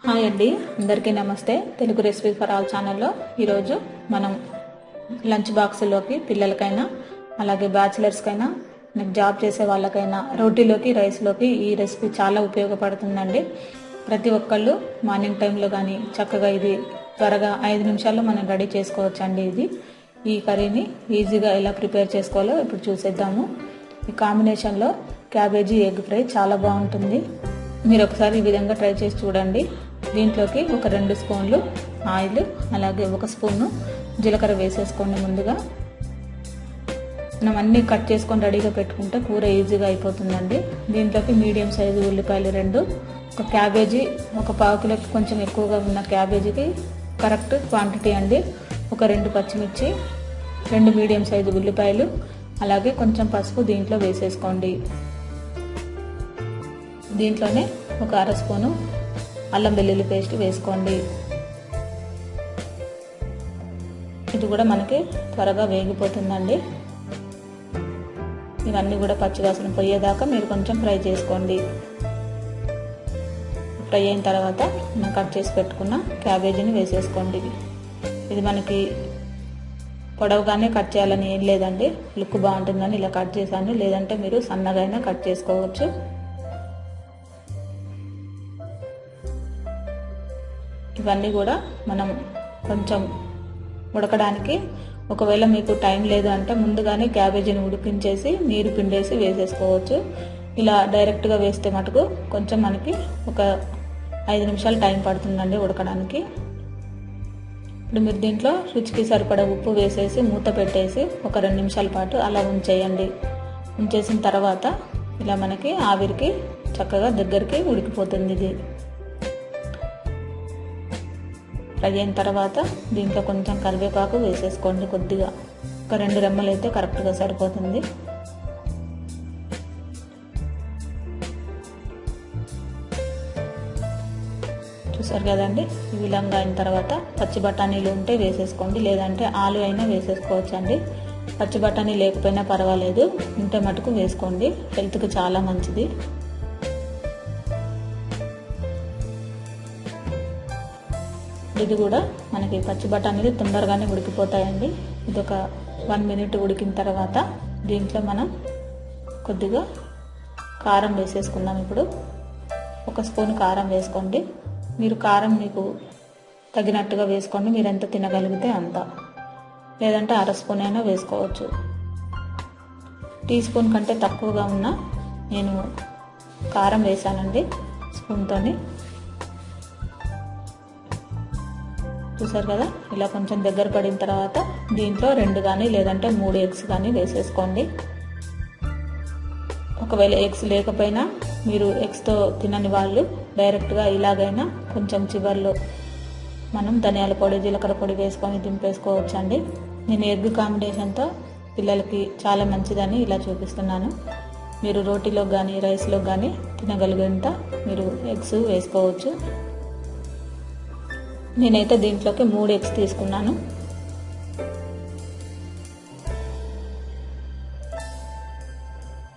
Hi అండి, అందరికీ నమస్తే. తెలుగు రెసిపీ ఫర్ ఆల్ ఛానల్లో ఈరోజు మనం లంచ్ బాక్స్లోకి పిల్లలకైనా అలాగే బ్యాచిలర్స్కైనా జాబ్ చేసే వాళ్ళకైనా రోటీలోకి రైస్లోకి ఈ రెసిపీ చాలా ఉపయోగపడుతుందండి. ప్రతి ఒక్కళ్ళు మార్నింగ్ టైంలో కానీ చక్కగా ఇది త్వరగా 5 నిమిషాల్లో మనం రెడీ చేసుకోవచ్చండి. ఈ కర్రీని ఈజీగా ఎలా ప్రిపేర్ చేసుకోవాలో ఇప్పుడు చూసేద్దాము. ఈ కాంబినేషన్లో క్యాబేజీ ఎగ్ ఫ్రై చాలా బాగుంటుంది. మీరు ఒకసారి ఈ విధంగా ట్రై చేసి చూడండి. దీంట్లోకి ఒక 2 స్పూన్లు ఆయిల్ అలాగే 1 స్పూను జీలకర్ర వేసేసుకోండి. ముందుగా మనం అన్నీ కట్ చేసుకొని రెడీగా పెట్టుకుంటే కూర ఈజీగా అయిపోతుందండి. దీంట్లోకి మీడియం సైజు ఉల్లిపాయలు 2, ఒక క్యాబేజీ ఒక 1/2 కిలోకి కొంచెం ఎక్కువగా ఉన్న క్యాబేజీకి కరెక్ట్ క్వాంటిటీ అండి. ఒక 2 పచ్చిమిర్చి, 2 మీడియం సైజు ఉల్లిపాయలు అలాగే కొంచెం పసుపు దీంట్లో వేసేసుకోండి. దీంట్లోనే ఒక 1/2 స్పూను అల్లం వెల్లుల్లి పేస్ట్ వేసుకోండి. ఇది కూడా మనకి త్వరగా వేగిపోతుందండి. ఇవన్నీ కూడా పచ్చివాసన పోయేదాకా మీరు కొంచెం ఫ్రై చేసుకోండి. ఫ్రై అయిన తర్వాత మనం కట్ చేసి పెట్టుకున్న క్యాబేజీని వేసేసుకోండి. ఇది మనకి పొడవుగానే కట్ చేయాలని ఏం లేదండి, లుక్ బాగుంటుందని ఇలా కట్ చేశాను. లేదంటే మీరు సన్నగా అయినా కట్ చేసుకోవచ్చు. ఇవన్నీ కూడా మనం కొంచెం ఉడకడానికి, ఒకవేళ మీకు టైం లేదు అంటే ముందుగానే క్యాబేజీని ఉడికించేసి నీరు పిండేసి వేసేసుకోవచ్చు. ఇలా డైరెక్ట్గా వేస్తే మటుకు కొంచెం మనకి ఒక 5 నిమిషాలు టైం పడుతుందండి ఉడకడానికి. ఇప్పుడు మీరు దీంట్లో రుచికి సరిపడా ఉప్పు వేసేసి మూత పెట్టేసి ఒక 2 నిమిషాల పాటు అలా ఉంచేయండి. ఉంచేసిన తర్వాత ఇలా మనకి ఆవిరికి చక్కగా దగ్గరికి ఉడికిపోతుంది. ఇది ఫ్రై అయిన తర్వాత దీంట్లో కొంచెం కరివేపాకు వేసేసుకోండి. కొద్దిగా ఒక 2 రెమ్మలు అయితే కరెక్ట్గా సరిపోతుంది. చూసారు కదండి. ఈ విధంగా అయిన తర్వాత పచ్చి బఠానీలు ఉంటే వేసేసుకోండి, లేదంటే ఆలు అయినా వేసేసుకోవచ్చు అండి. పచ్చి బఠానీ లేకపోయినా పర్వాలేదు, ఉంటే మటుకు వేసుకోండి, హెల్త్కి చాలా మంచిది. ఇది కూడా మనకి పచ్చి బఠానీలు తొందరగానే ఉడికిపోతాయండి. ఇది ఒక 1 మినిట్ ఉడికిన తర్వాత దీంట్లో మనం కొద్దిగా కారం వేసేసుకుందాం. ఇప్పుడు 1 స్పూన్ కారం వేసుకోండి. మీరు కారం మీకు తగినట్టుగా వేసుకోండి, మీరు ఎంత తినగలిగితే అంత, లేదంటే 1/2 స్పూన్ అయినా వేసుకోవచ్చు. టీ స్పూన్ కంటే తక్కువగా ఉన్న నేను కారం వేసానండి స్పూన్తోని. చూసారు కదా, ఇలా కొంచెం దగ్గర పడిన తర్వాత దీంట్లో 2 కానీ లేదంటే 3 ఎగ్స్ కానీ వేసేసుకోండి. ఒకవేళ ఎగ్స్ లేకపోయినా మీరు ఎగ్స్తో తినని వాళ్ళు డైరెక్ట్గా ఇలాగైనా కొంచెం చివర్లో మనం ధనియాల పొడి జీలకర్ర పొడి వేసుకొని దింపేసుకోవచ్చు అండి. నేను ఎగ్ కాంబినేషన్తో పిల్లలకి చాలా మంచిదని ఇలా చూపిస్తున్నాను. మీరు రోటీలో కానీ రైస్లో కానీ తినగలిగేంత మీరు ఎగ్స్ వేసుకోవచ్చు. నేనైతే దీంట్లోకి 3 ఎగ్స్ తీసుకున్నాను.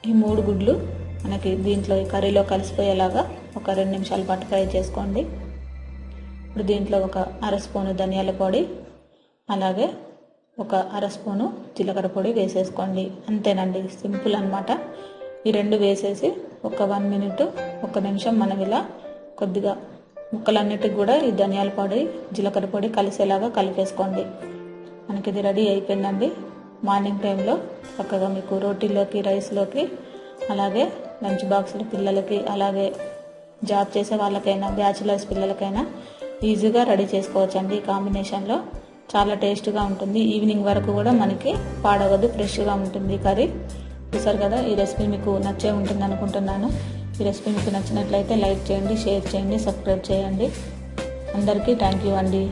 ఈ 3 గుడ్లు మనకి దీంట్లో ఈ కర్రీలో కలిసిపోయేలాగా ఒక 2 నిమిషాల పాటు ఫ్రై చేసుకోండి. ఇప్పుడు దీంట్లో ఒక 1/2 స్పూను ధనియాల పొడి అలాగే ఒక 1/2 స్పూను జీలకర్ర పొడి వేసేసుకోండి. అంతేనండి, సింపుల్ అన్నమాట. ఈ 2 వేసేసి ఒక 1 మినిట్ 1 నిమిషం మనం ఇలా కొద్దిగా ముక్కలన్నిటికి కూడా ఈ ధనియాల పొడి జీలకర్ర పొడి కలిసేలాగా కలిపేసుకోండి. మనకి ఇది రెడీ అయిపోయిందండి. మార్నింగ్ టైంలో చక్కగా మీకు రోటీలోకి రైస్లోకి అలాగే లంచ్ బాక్స్లో పిల్లలకి అలాగే జాబ్ చేసే వాళ్ళకైనా బ్యాచిలర్స్ పిల్లలకైనా ఈజీగా రెడీ చేసుకోవచ్చండి. ఈ కాంబినేషన్లో చాలా టేస్ట్గా ఉంటుంది. ఈవినింగ్ వరకు కూడా మనకి పాడవదు, ఫ్రెష్గా ఉంటుంది కర్రీ. చూసారు కదా, ఈ రెసిపీ మీకు నచ్చే ఉంటుంది అనుకుంటున్నాను. ఈ రెసిపీ మీకు నచ్చినట్లయితే లైక్ చేయండి, షేర్ చేయండి, సబ్స్క్రైబ్ చేయండి. అందరికీ థ్యాంక్ యూ అండి.